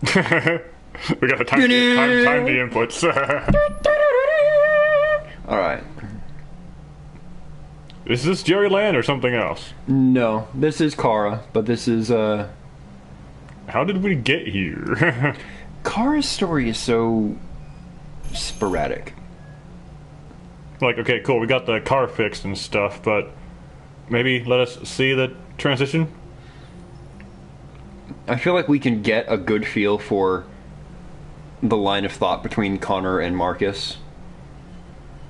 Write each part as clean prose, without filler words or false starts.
We gotta time the inputs. Alright. Is this Jerryland or something else? No, this is Kara, but this is, How did we get here? Kara's story is so sporadic. Like, okay, cool, we got the car fixed and stuff, but maybe let us see the transition? I feel like we can get a good feel for the line of thought between Connor and Marcus,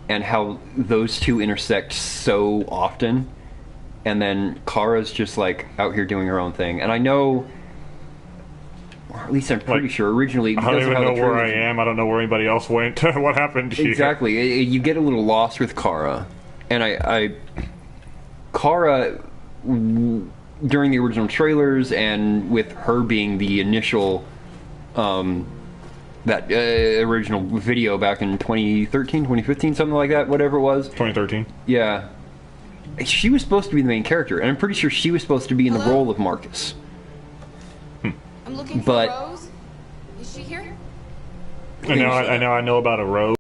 and how those two intersect so often, and then Kara's just like out here doing her own thing. And I know, or at least I'm pretty sure originally, I don't even know where I am. I don't know where anybody else went. What happened here? Exactly. You get a little lost with Kara, and Kara, during the original trailers, and with her being the initial, that original video back in 2013, 2015, something like that, whatever it was. 2013. Yeah. She was supposed to be the main character, and I'm pretty sure she was supposed to be in the role of Marcus. I'm looking for Rose. Is she here? I know about a Rose.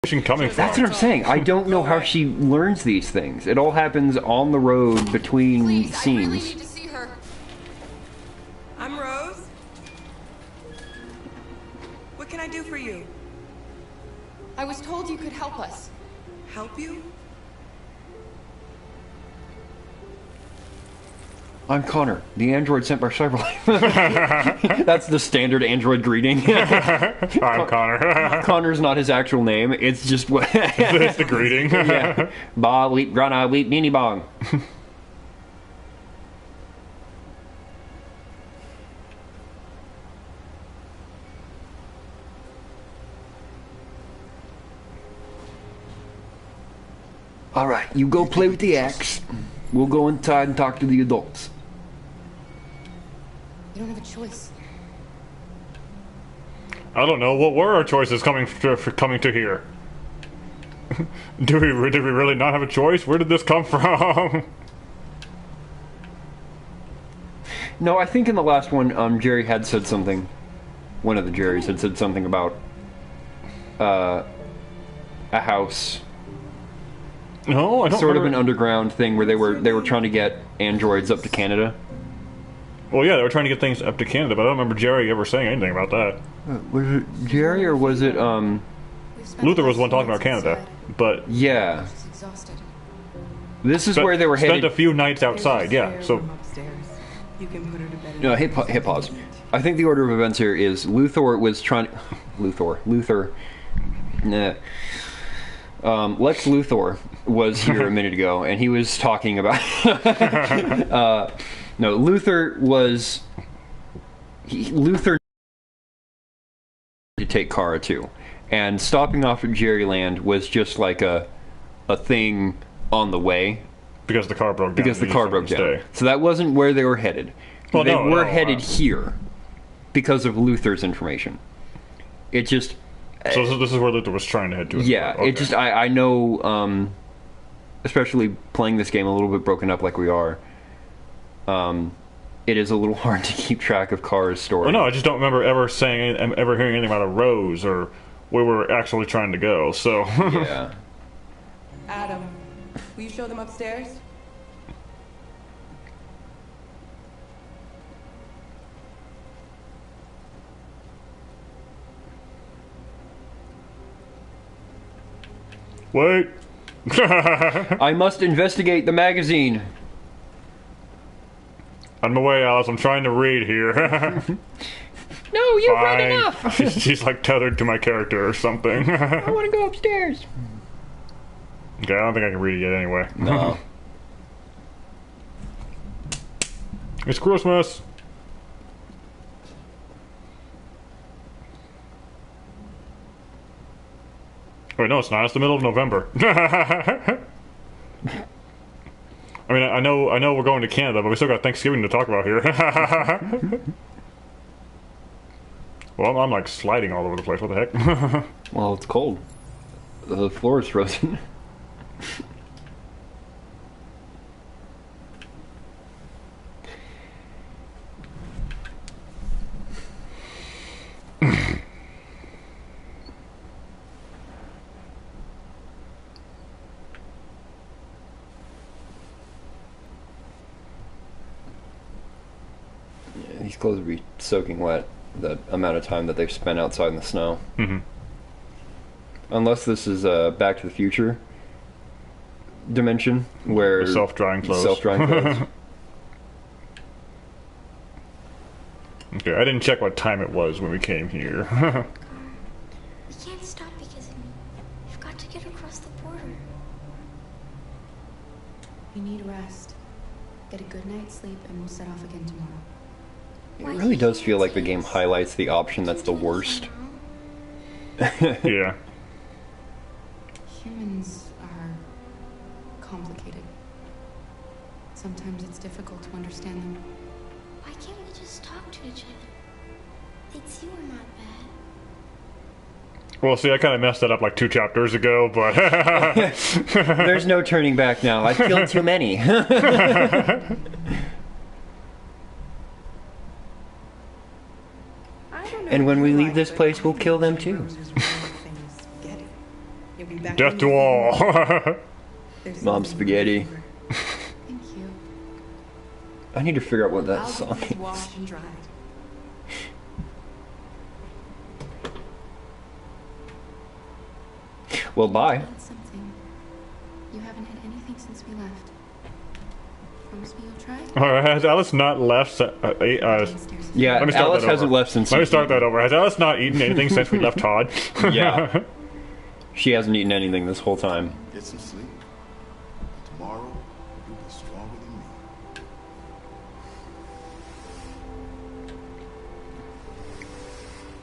Coming from. That's what I'm saying. I don't know how she learns these things. It all happens on the road between Please, scenes. I really need to see her. I'm Rose. What can I do for you? I was told you could help us. Help you? I'm Connor, the android sent by Cyberlife. That's the standard android greeting. I'm Connor. Connor's not his actual name. It's just what. It's the greeting. Yeah. Ba weep grana weep beanie bong. All right, you go play with the axe. We'll go inside and talk to the adults. You don't have a choice. I don't know. What were our choices coming to here? Did we really not have a choice? Where did this come from? No, I think in the last one, Jerry had said something. One of the Jerrys had said something about a house. No, I don't. Sort remember. of an underground thing where they were trying to get androids up to Canada. Well, yeah, they were trying to get things up to Canada, but I don't remember Jerry ever saying anything about that. Was it Jerry or was it Luther was the one talking about Canada, but yeah. This is where they were headed. Spent a few nights outside, yeah. So You can put her to bed. no, hit pause. I think the order of events here is Luther was trying. Luther. Nah. Lex Luthor was here a minute ago, and he was talking about. No, Luther was. Luther to take Kara too, and stopping off at Jerryland was just like a thing on the way. because the car broke down. Because the car broke down. So that wasn't where they were headed. Well, they were headed here because of Luther's information. It just. So this is where Luther was trying to head to. Yeah, okay. It just I know, especially playing this game a little bit broken up like we are. It is a little hard to keep track of Kara's story. Well, no, I just don't remember ever hearing anything about a Rose or where we were actually trying to go. So yeah. Adam, will you show them upstairs? Wait. I must investigate the magazine. On my way, Alice. I'm trying to read here. No, you've read enough. She's like tethered to my character or something. I want to go upstairs. Okay, I don't think I can read it yet anyway. No. It's Christmas. Wait, no, it's not. It's the middle of November. I mean, I know we're going to Canada, but we still got Thanksgiving to talk about here. Well, I'm like sliding all over the place. What the heck? Well, it's cold. The floor is frozen. These clothes would be soaking wet the amount of time that they've spent outside in the snow. Mm-hmm. Unless this is Back to the Future dimension, where... Self-drying clothes. Self-drying clothes. Okay, I didn't check what time it was when we came here. We can't stop because of me. We've got to get across the border. You need rest. Get a good night's sleep and we'll set off again tomorrow. It really does feel like the game highlights the option that's the worst. Yeah. Humans are complicated. Sometimes it's difficult to understand them. Why can't we just talk to each other? They'd see we're not bad. Well, see, I kind of messed that up like 2 chapters ago, but... There's no turning back now. I've killed too many. And when we leave this place, we'll kill them too. Death to all. Mom spaghetti. Thank you. I need to figure out what that song is. Washed and dried. Well, bye. Want something. You haven't had anything since we left. Promise me you'll try? Has Alice not left? Yeah, Let me start Alice that over. hasn't left since... Let me start that over. Has Alice not eaten anything since we left Todd? Yeah. She hasn't eaten anything this whole time. Get some sleep. Tomorrow, you'll be stronger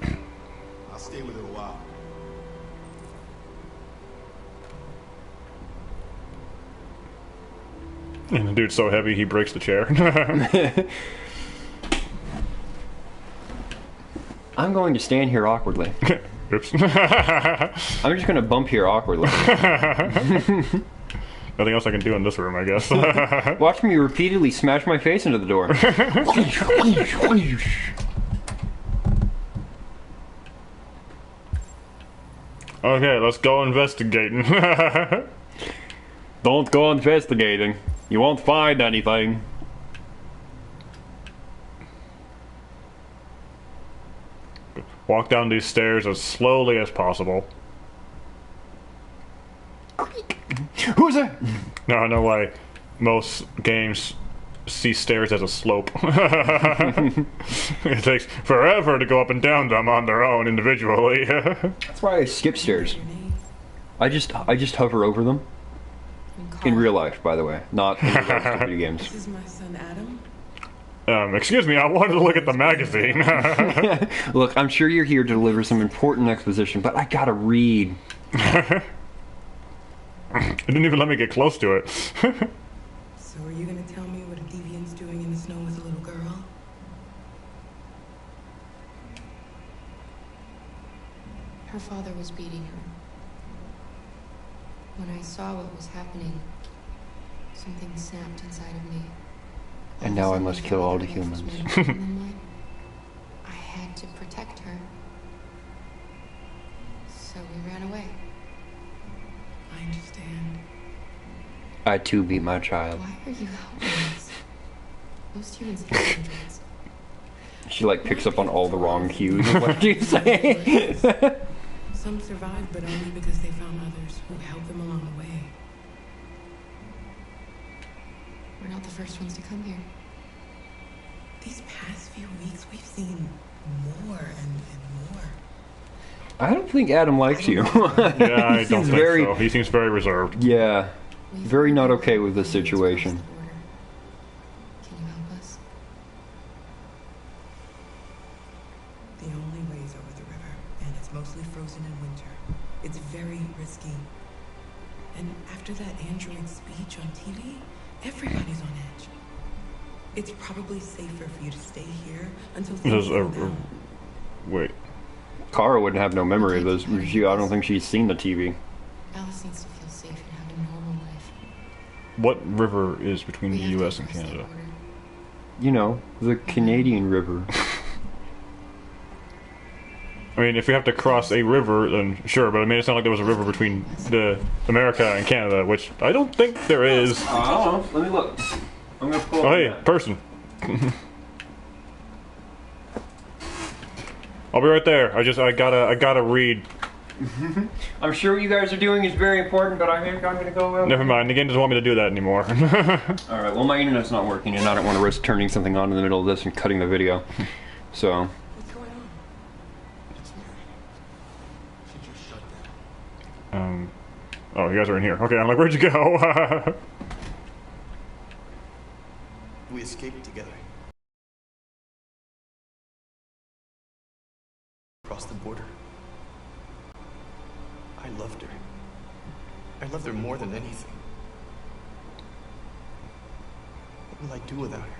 than me. I'll stay with her a while. And the dude's so heavy he breaks the chair. I'm going to stand here awkwardly. Oops. I'm just going to bump here awkwardly. Nothing else I can do in this room, I guess. Watch me repeatedly smash my face into the door. Okay, let's go investigating. Don't go investigating. You won't find anything. Walk down these stairs as slowly as possible. Who's that? No, I know why most games see stairs as a slope. It takes forever to go up and down them on their own individually. That's why I skip stairs. I just hover over them. In real life, by the way, not in video games. This is my son Adam. Excuse me, I wanted to look at the magazine. Look, I'm sure you're here to deliver some important exposition, but I gotta read. It didn't even let me get close to it. So are you gonna tell me what a deviant's doing in the snow with a little girl? Her father was beating her. When I saw what was happening, something snapped inside of me. And now I must kill all the humans. I had to protect her. So we ran away. I understand. I too beat my child. Why are you helping us? Most humans hate androids. She like picks up on all the wrong cues. What do you say? Some survived, but only because they found others who helped them along the way. We're not the first ones to come here. These past few weeks, we've seen more and more. I don't think Adam likes you. Yeah, I don't think very... so. He seems very reserved. Yeah. Very not okay with this situation. Can you help us? The only way is over the river, and it's mostly frozen in winter. It's very risky. And after that android speech on TV, everybody's on edge. It's probably safer for you to stay here until things settle down. Wait. Kara wouldn't have no memory of this. I don't think she's seen the TV. Alice needs to feel safe and have a normal life. What river is between We the have to U.S. and cross that Canada? border. You know, the Canadian River. I mean, if we have to cross a river, then sure. But I mean, it's not like there was a river between America and Canada, which I don't think there is. I don't know. Let me look. I'm gonna pull. Oh, hey, person. I'll be right there. I gotta read. I'm sure what you guys are doing is very important, but I'm gonna go. Never mind. The game doesn't want me to do that anymore. All right. Well, my internet's not working, and I don't want to risk turning something on in the middle of this and cutting the video. So. What's going on? It's Mary. She just shut down. Oh, you guys are in here. Okay, I'm like, where'd you go? We escaped together. Across the border. I loved her. I loved her more than anything. What will I do without her?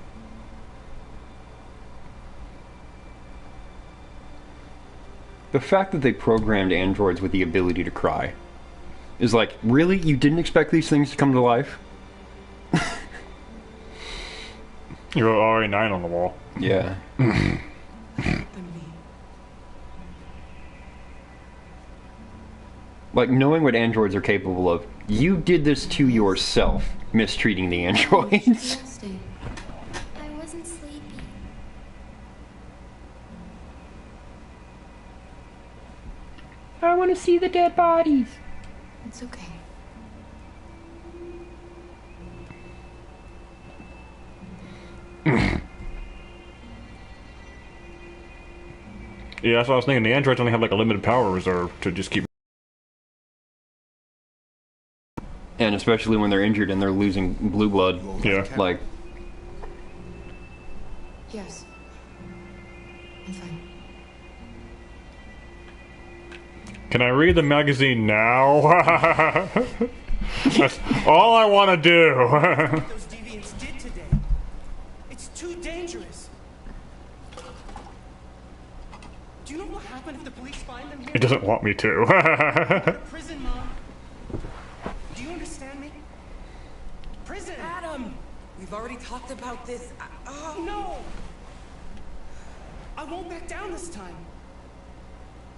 The fact that they programmed androids with the ability to cry is like, really? You didn't expect these things to come to life? You wrote RA9 on the wall. Yeah. Than me. Like, knowing what androids are capable of, you did this to yourself, mistreating the androids. Resting. I wasn't sleepy. I want to see the dead bodies. It's okay. Yeah, that's what I was thinking. The androids only have like a limited power reserve to just keep. And especially when they're injured and they're losing blue blood. Yeah. Like, Yes. I'm fine. Can I read the magazine now? That's all I want to do. Those deviants did today. It's too dangerous. Do you know what happened if the police find them here? It doesn't want me to. Go to prison, Mom. Do you understand me? Prison. Adam! We've already talked about this. No. I won't back down this time.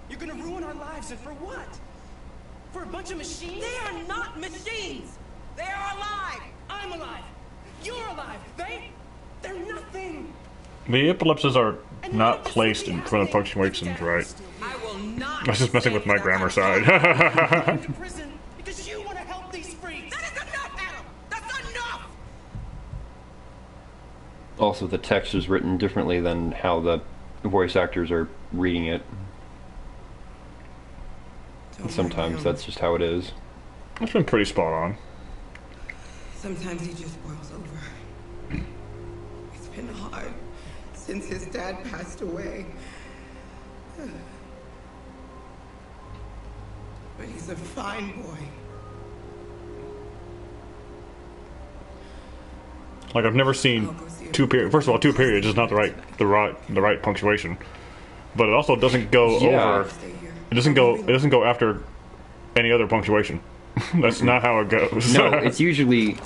You're gonna ruin our lives, and for what? For a bunch of machines? They are not machines! They are alive! I'm alive. You're alive. They're nothing. The epilepsies are not placed in front of punctuations, right? I will not. I was just messing with my grammar side. To prison because you want to help these freaks. That is enough, Adam! That's enough! also the text is written differently than how the voice actors are reading it. Sometimes that's just how it is. That's been pretty spot on. Sometimes he just boils over. It's been hard since his dad passed away. But he's a fine boy. Like I've never seen two periods. First of all, two periods is not the right punctuation, but it also doesn't go over. It doesn't go after any other punctuation. That's not how it goes. No, it's usually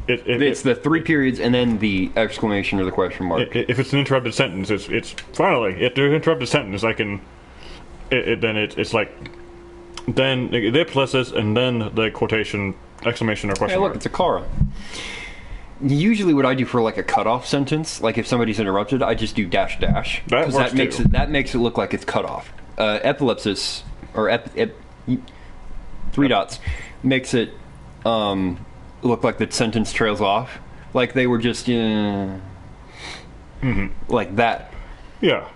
it's the 3 periods and then the exclamation or the question mark. If it's an interrupted sentence, it's finally if there's an interrupted sentence, I can. It's like then the ellipsis and then the quotation, exclamation or question Hey, look, mark. it's a Kara. Usually, what I do for like a cutoff sentence, like if somebody's interrupted, I just do dash dash That works too. that makes it look like it's cut off. Ellipsis or 3 dots makes it look like the sentence trails off, like they were just like that. Yeah.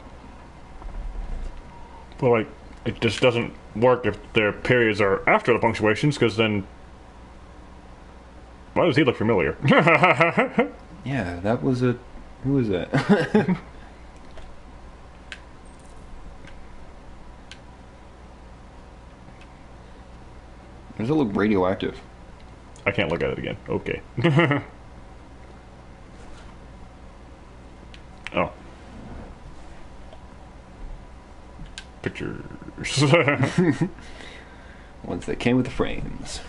But like, it just doesn't work if their periods are after the punctuations, because then. Why does he look familiar? Yeah, that was a. Who was that? Does it look radioactive? I can't look at it again. Okay. Oh. Pictures. Ones that came with the frames.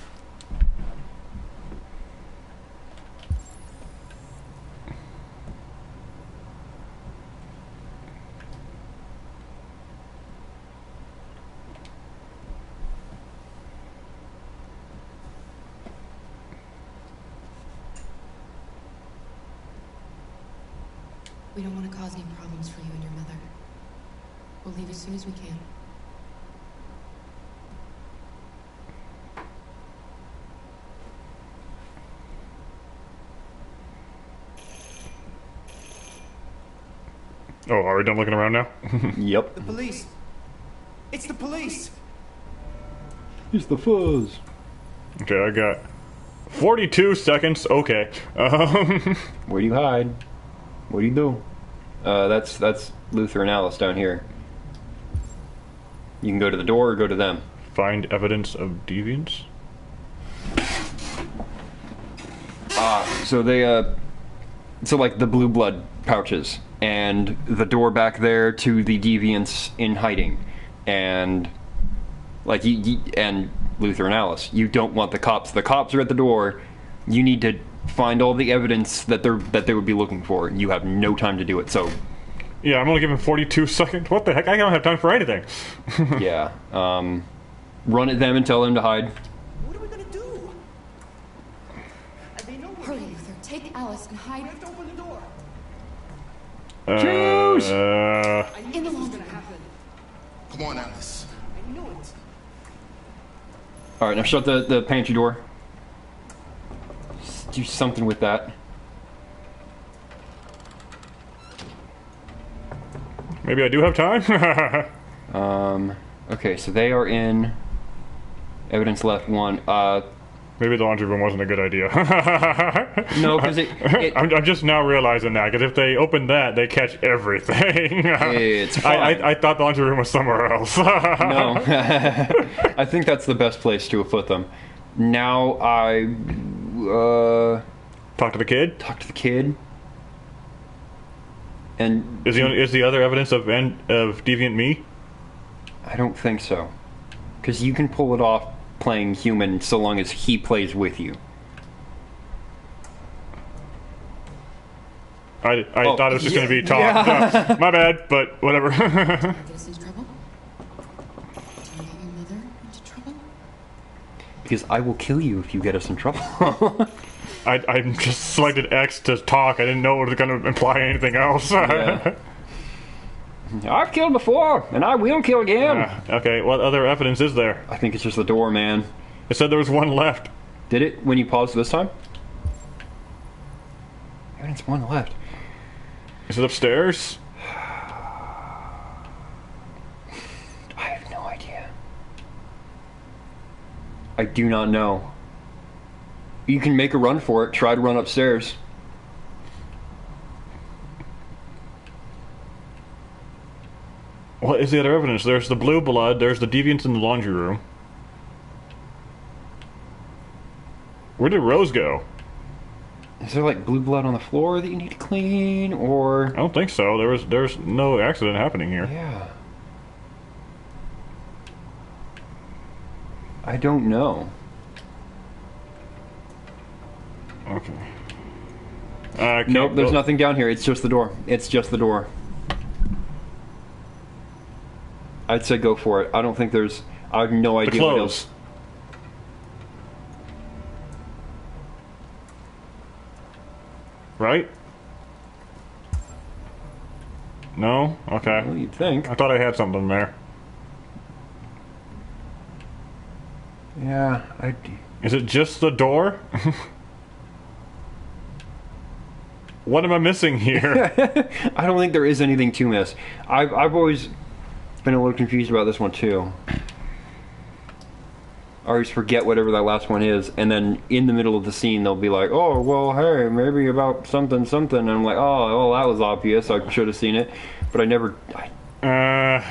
We don't want to cause any problems for you and your mother. We'll leave as soon as we can. Oh, are we done looking around now? Yep. The police. It's the police. It's the fuzz. Okay, I got 42 seconds. Okay. Where do you hide? What do you do? That's Luther and Alice down here. You can go to the door or go to them. Find evidence of deviance? So they, so like the blue blood pouches, and the door back there to the deviants in hiding, and like you and Luther and Alice, you don't want the cops. The cops are at the door. You need to find all the evidence that they would be looking for. You have no time to do it. So Yeah, I'm only given 42 seconds. What the heck? I don't have time for anything. yeah, run at them and tell them to hide. What are we gonna do? They know we're Hurry, here. Luther. Take Alice and We hide have to open the door. Choose! I knew in the this was laundry gonna room. happen. Come on, Alice. I knew it. All right, now shut the pantry door. Just do something with that. Maybe I do have time? Okay, so they are in. Evidence left 1. Maybe the laundry room wasn't a good idea. No, because I'm just now realizing that, because if they open that, they catch everything. It's fine. I thought the laundry room was somewhere else. No. I think that's the best place to have put them. Now Talk to the kid? talk to the kid. And Is the other evidence of deviant me? I don't think so. Because you can pull it off playing human so long as he plays with you. I thought it was just going to be talk. Yeah. My bad, but whatever. Get us into trouble? Do you get your mother into trouble? Because I will kill you if you get us in trouble. I just selected X to talk. I didn't know it was going to imply anything else. Yeah. I've killed before, and I will kill again. Okay, what other evidence is there? I think it's just the door, man. It said there was one left. Did it when you paused this time? Evidence 1 left. Is it upstairs? I have no idea. I do not know. You can make a run for it. Try to run upstairs. What is the other evidence? There's the blue blood, there's the deviants in the laundry room. Where did Rose go? Is there like blue blood on the floor that you need to clean, or? I don't think so. There's no accident happening here. Yeah. I don't know. Okay. Nope, there's nothing down here. It's just the door. It's just the door. I'd say go for it. I don't think there's... I have no idea what else. Right? No? Okay. Well, you'd think. I thought I had something there. Yeah, Is it just the door? What am I missing here? I don't think there is anything to miss. I've always been a little confused about this one too. I always forget whatever that last one is, and then in the middle of the scene they'll be like, oh, well, hey, maybe about something, something, and I'm like, oh, well, that was obvious, I should have seen it, but I never... I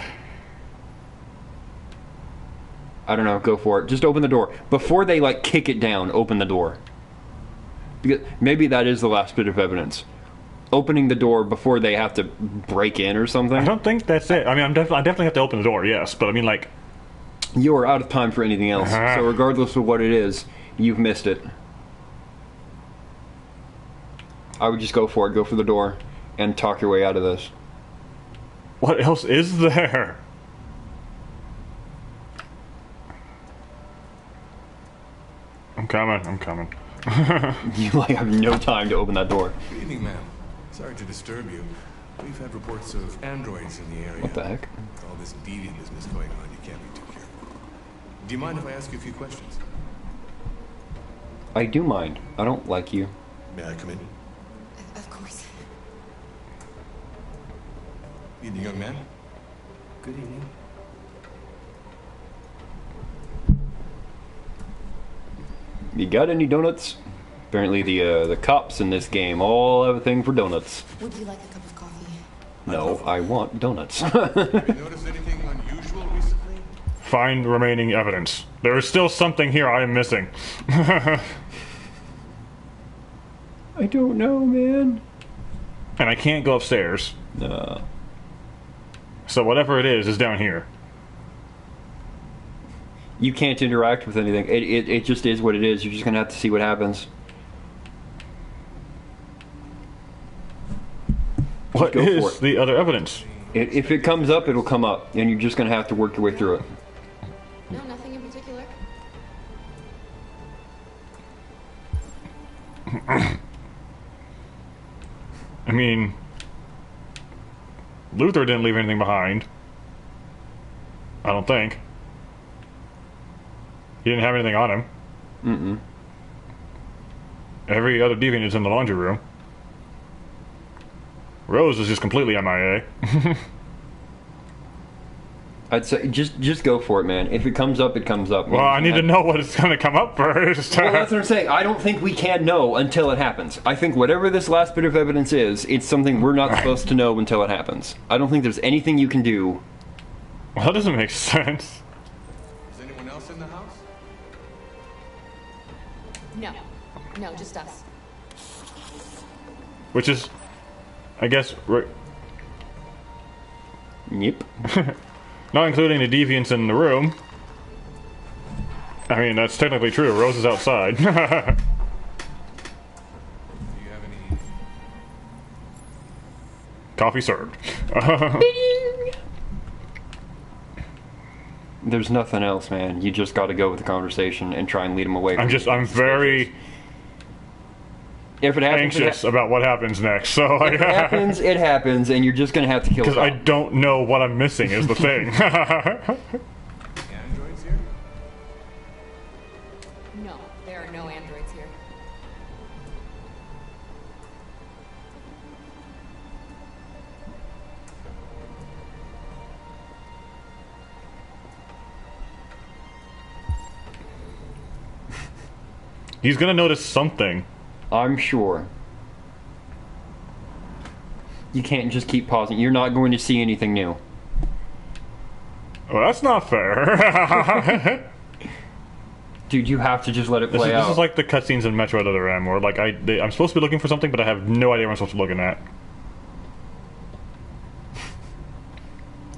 don't know, go for it. Just open the door. Before they, like, kick it down, open the door. Because maybe that is the last bit of evidence. Opening the door before they have to break in or something. I don't think that's it. I mean, I definitely have to open the door, yes, but I mean, like... You are out of time for anything else. Uh-huh. So regardless of what it is, you've missed it. I would just go for it. Go for the door and talk your way out of this. What else is there? I'm coming. You like have no time to open that door. Good evening, ma'am. Sorry to disturb you. We've had reports of androids in the area. What the heck? With all this deviant business going on, you can't be too careful. Do you mind if I ask you a few questions? I do mind. I don't like you. May I come in? Of course. Evening, young man. Good evening. You got any donuts? Apparently the cops in this game all have a thing for donuts. Would you like a cup of coffee? No, I want donuts. Have you noticed anything unusual recently? Find remaining evidence. There is still something here I am missing. I don't know, man. And I can't go upstairs. No. So whatever it is down here. You can't interact with anything. It just is what it is. You're just gonna have to see what happens. What go is for it. the other evidence? If it comes up, it'll come up, and you're just gonna have to work your way through it. No, nothing in particular. I mean, Luther didn't leave anything behind. I don't think. He didn't have anything on him. Mm-mm. Every other deviant is in the laundry room. Rose is just completely MIA. I'd say just go for it, man. If it comes up, it comes up. Well, I need to know what is going to come up first. Well, that's what I'm saying. I don't think we can know until it happens. I think whatever this last bit of evidence is, it's something we're not supposed to know until it happens. I don't think there's anything you can do. Well, that doesn't make sense. Is anyone else in the house? No. No, just us. Which is, I guess, Yep. not including the deviants in the room. I mean, that's technically true. Rose is outside. Do you have any... Coffee served. There's nothing else, man. You just got to go with the conversation and try and lead them away. I'm very if it happens, anxious about what happens next. So if it happens, it happens, and you're just gonna have to kill. Because I don't know what I'm missing is the thing. androids here? No, there are no androids here. He's gonna notice something. I'm sure. You can't just keep pausing. You're not going to see anything new. Well, that's not fair. Dude, you have to just let it play This out. is like the cutscenes in Metro Other M, where like I'm supposed to be looking for something, but I have no idea what I'm supposed to be looking at.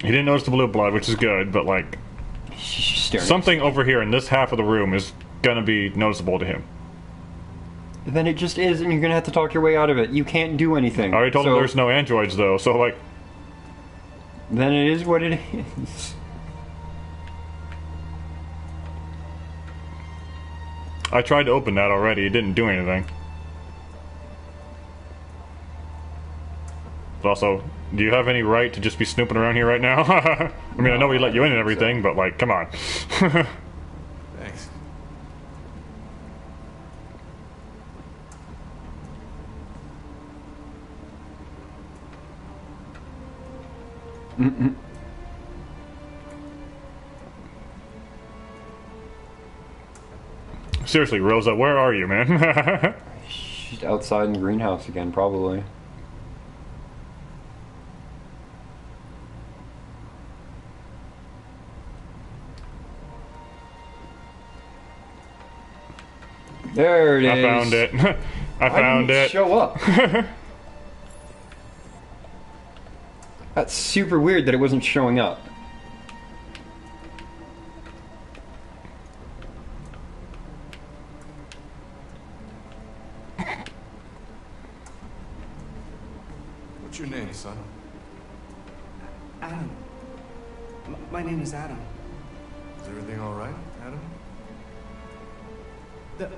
He didn't notice the blue blood, which is good, but like something over here in this half of the room is gonna be noticeable to him. Then it just is, and you're gonna have to talk your way out of it. You can't do anything. I already told him there's no androids, though, so like... Then it is what it is. I tried to open that already, it didn't do anything. But also, do you have any right to just be snooping around here right now? I mean, I know we let you in and everything, but like, come on. Thanks. Mm-mm. Seriously, Rosa, where are you, man? She's outside in the greenhouse again, probably. There it is. I found it. I found it. Show up. That's super weird that it wasn't showing up. What's your name, son? Adam. My name is Adam. Is everything all right, Adam? The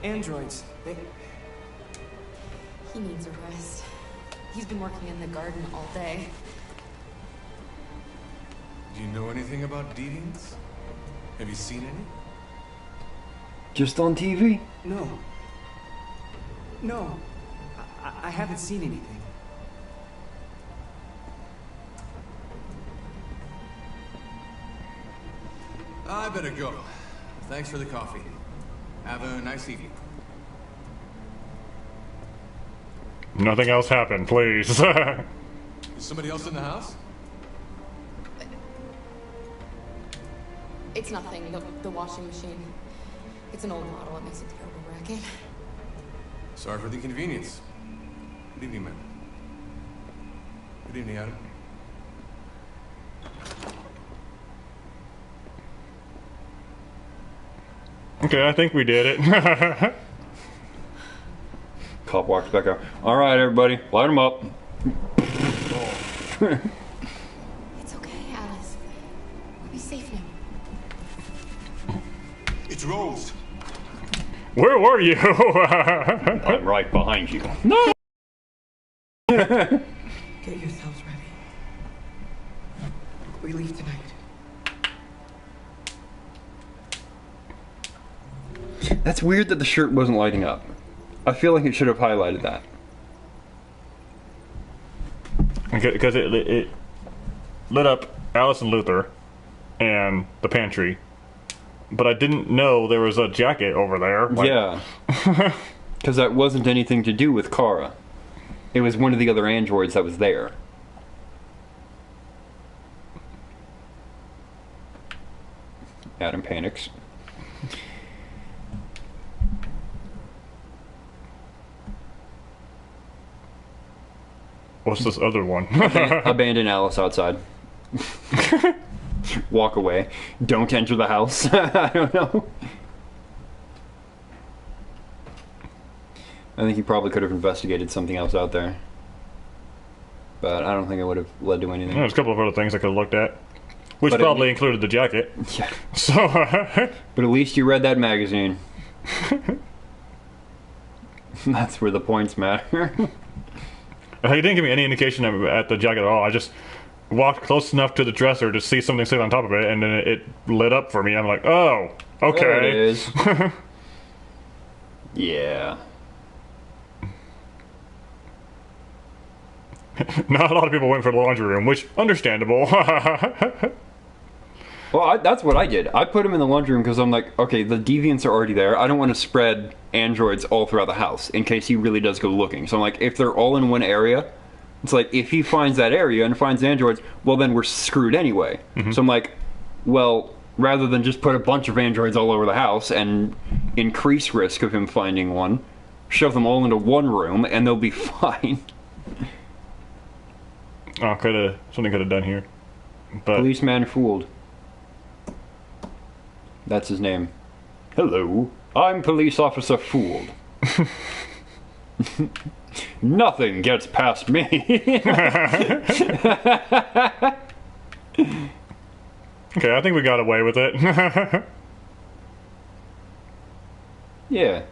androids, He needs a rest. He's been working in the garden all day. Do you know anything about deviants? Have you seen any? Just on TV? No. No. I haven't seen anything. I better go. Thanks for the coffee. Have a nice evening. Nothing else happened, please. Is somebody else in the house? It's nothing. The washing machine. It's an old model. It makes a terrible racket. Sorry for the inconvenience. Good evening, ma'am. Good evening, Adam. Okay, I think we did it. Cop walks back out. All right, everybody, light them up. It's okay, Alice. We'll be safe now. It's Rose. Where were you? I'm right behind you. No! Get yourselves ready. We leave tonight. That's weird that the shirt wasn't lighting up. I feel like it should have highlighted that. Because it lit up Alice and Luther and the pantry, but I didn't know there was a jacket over there. Like, yeah. Because that wasn't anything to do with Kara. It was one of the other androids that was there. Adam panics. What's this other one? Abandon Alice outside. Walk away. Don't enter the house. I don't know. I think he probably could have investigated something else out there. But I don't think it would have led to anything. There's a couple of other things I could have looked at. Which But probably included the jacket. Yeah. So, But at least you read that magazine. That's where the points matter. he didn't give me any indication at the jacket at all. I just walked close enough to the dresser to see something sitting on top of it, and then it lit up for me. I'm like, oh, okay. There it is. Yeah. Not a lot of people went for the laundry room, which, understandable. Well, that's what I did. I put him in the laundry room because I'm like, okay, the deviants are already there. I don't want to spread androids all throughout the house in case he really does go looking. So I'm like, if they're all in one area, it's like, if he finds that area and finds androids, well, then we're screwed anyway. So I'm like, well, rather than just put a bunch of androids all over the house and increase risk of him finding one, shove them all into one room and they'll be fine. Oh, something could have done here. But Policeman fooled. That's his name. Hello, I'm Police Officer Fooled. Nothing gets past me. okay, I think we got away with it. Yeah.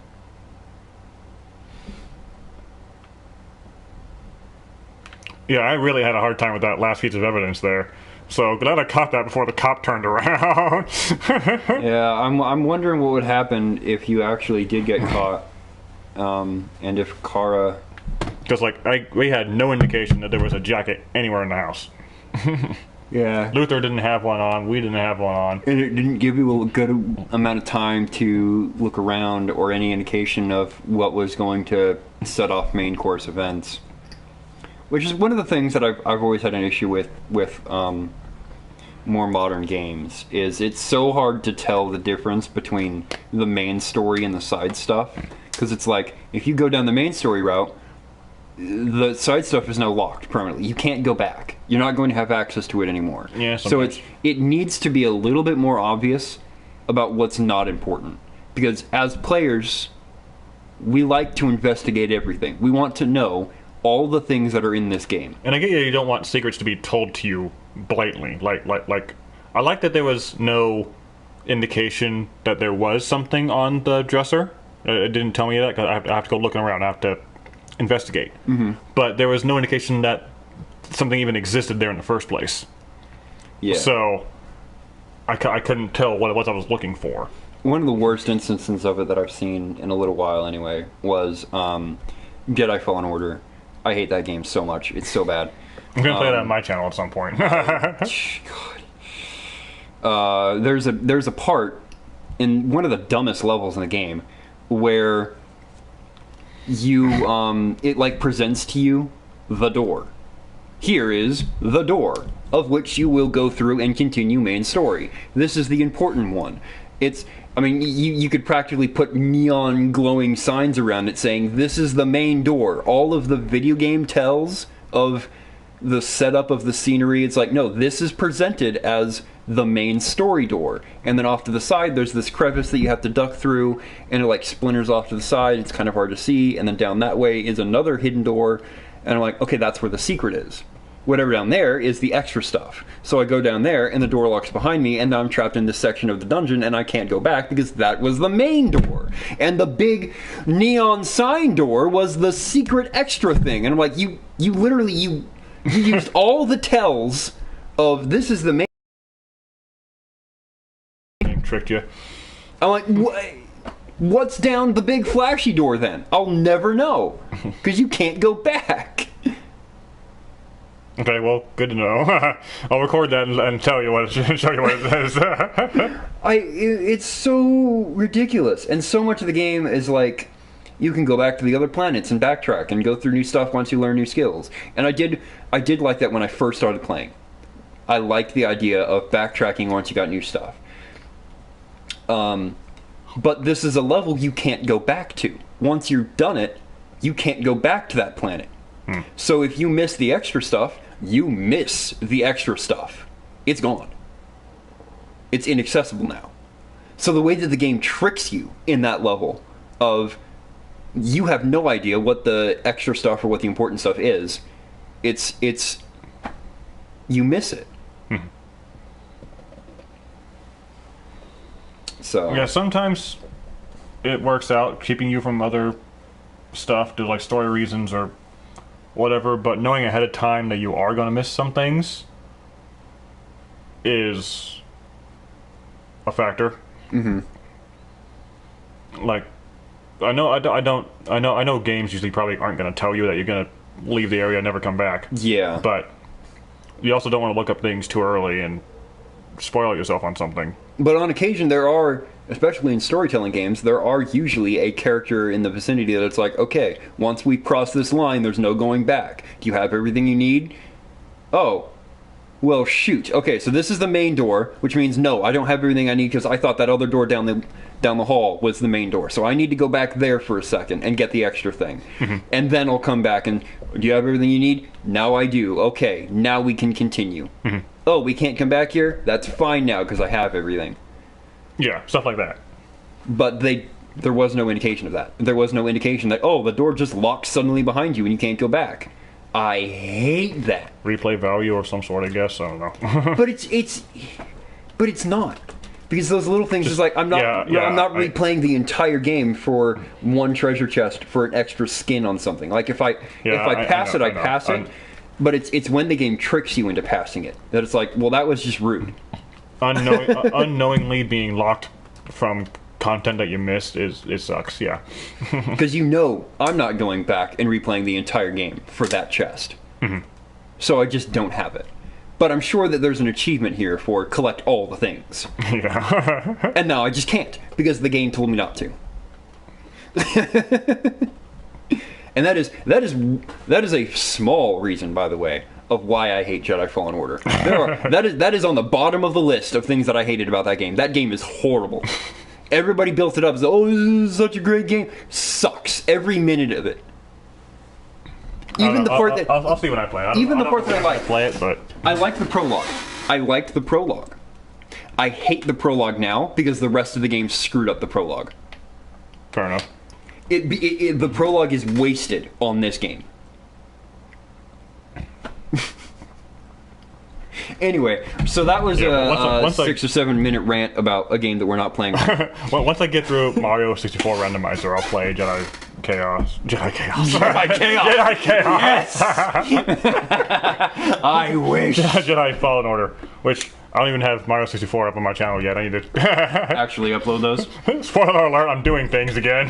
Yeah, I really had a hard time with that last piece of evidence there. So glad I caught that before the cop turned around. Yeah, I'm wondering what would happen if you actually did get caught, and if Kara... Because, we had no indication that there was a jacket anywhere in the house. Yeah. Luther didn't have one on, we didn't have one on. And it didn't give you a good amount of time to look around or any indication of what was going to set off main course events. Which is one of the things that I've always had an issue with more modern games, is it's so hard to tell the difference between the main story and the side stuff. Because it's like, if you go down the main story route, the side stuff is now locked permanently. You can't go back. You're not going to have access to it anymore. Yeah, so it needs to be a little bit more obvious about what's not important. Because as players, we like to investigate everything. We want to know all the things that are in this game. And I get you don't want secrets to be told to you blatantly. Like I like that there was no indication that there was something on the dresser. It didn't tell me that, because I have to go looking around. I have to investigate. But there was no indication that something even existed there in the first place. Yeah. So I couldn't tell what it was I was looking for. One of the worst instances of it that I've seen in a little while, anyway, was Jedi Fallen Order. I hate that game so much. It's so bad. I'm gonna play that on my channel at some point. God. There's a part in one of the dumbest levels in the game where you it like presents to you the door. Here is the door of which you will go through and continue main story. This is the important one. I mean, you could practically put neon glowing signs around it saying, this is the main door. All of the video game tells of the setup of the scenery, it's like, no, this is presented as the main story door. And then off to the side, there's this crevice that you have to duck through, and it like splinters off to the side. It's kind of hard to see. And then down that way is another hidden door. And I'm like, okay, that's where the secret is. Whatever down there is the extra stuff. So I go down there, and the door locks behind me, and now I'm trapped in this section of the dungeon, and I can't go back because that was the main door. And the big neon sign door was the secret extra thing. And I'm like, you literally, you used all the tells of this is the main... Tricked you. I'm like, what's down the big flashy door then? I'll never know. Because you can't go back. Okay, well, good to know. I'll record that and tell you what it show you what it says. It's so ridiculous, and so much of the game is like you can go back to the other planets and backtrack and go through new stuff once you learn new skills. And I did like that when I first started playing. I liked the idea of backtracking once you got new stuff. But this is a level you can't go back to. Once you've done it, you can't go back to that planet. So if you miss the extra stuff, you miss the extra stuff. It's gone. It's inaccessible now. So the way that the game tricks you in that level of you have no idea what the extra stuff or what the important stuff is, it's you miss it. So yeah, sometimes it works out keeping you from other stuff due to like story reasons or whatever, but knowing ahead of time that you are going to miss some things is a factor. Like, I know games usually probably aren't going to tell you that you're going to leave the area and never come back. Yeah. But you also don't want to look up things too early and spoil yourself on something. But on occasion there are, especially in storytelling games, there are usually a character in the vicinity that it's like, okay, once we cross this line, there's no going back. Do you have everything you need? Oh, well, shoot. Okay, so this is the main door, which means no, I don't have everything I need because I thought that other door down the hall was the main door. So I need to go back there for a second and get the extra thing. And then I'll come back and, do you have everything you need? Now I do. Okay, now we can continue. Oh, we can't come back here? That's fine now because I have everything. Yeah, stuff like that. But there was no indication of that. There was no indication that, oh, the door just locks suddenly behind you and you can't go back. I hate that. Replay value or some sort, I guess. I don't know. But it's not. Because those little things is like, I'm not replaying the entire game for one treasure chest for an extra skin on something. Like if I pass it. But it's when the game tricks you into passing it that it's like, well, that was just rude. Unknowingly being locked from content that you missed it sucks. Yeah. Because I'm not going back and replaying the entire game for that chest. So I just don't have it. But I'm sure that there's an achievement here for collect all the things. Yeah. And now I just can't because the game told me not to. And that is a small reason, by the way, of why I hate Jedi Fallen Order. That is on the bottom of the list of things that I hated about that game. That game is horrible. Everybody built it up as, oh, this is such a great game. Sucks. Every minute of it. Even the part that I'll see when I play. Even the part that I like. Play it, but I liked the prologue. I liked the prologue. I hate the prologue now because the rest of the game screwed up the prologue. Fair enough. The prologue is wasted on this game. Anyway, so that was a 6 or 7 minute rant about a game that we're not playing. Well, once I get through Mario 64 Randomizer, I'll play Jedi Chaos. Jedi Chaos. Jedi Chaos. Jedi Chaos. Yes. I wish. Jedi Fallen Order, which I don't even have Mario 64 up on my channel yet. I need to Actually upload those. Spoiler alert! I'm doing things again.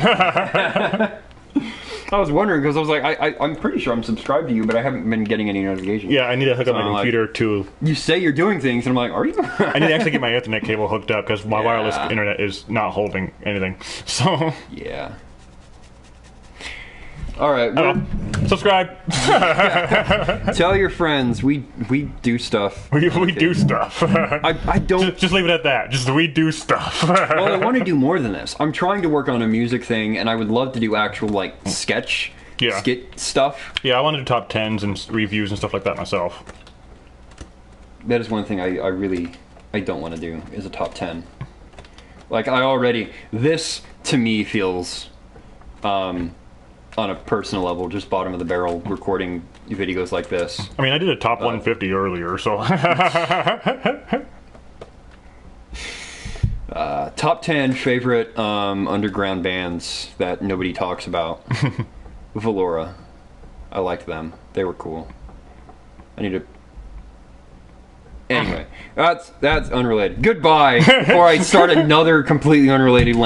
I was wondering because I was like, I'm pretty sure I'm subscribed to you, but I haven't been getting any notifications. Yeah, I need to hook up So my I'm computer to. You say you're doing things, and I'm like, are you? I need to actually get my Ethernet cable hooked up because my wireless internet is not holding anything. So. Yeah. All right. Well, subscribe. Tell your friends we do stuff. We do stuff. I don't just leave it at that. Just we do stuff. Well, I want to do more than this. I'm trying to work on a music thing, and I would love to do actual like skit stuff. Yeah, I want to do top 10s and reviews and stuff like that myself. That is one thing I don't want to do is a top 10. Like this to me feels on a personal level, just bottom of the barrel recording videos like this. I mean, I did a top 150 earlier, so. Top 10 favorite underground bands that nobody talks about. Valora. I liked them. They were cool. I need to... Anyway, that's unrelated. Goodbye, before I start another completely unrelated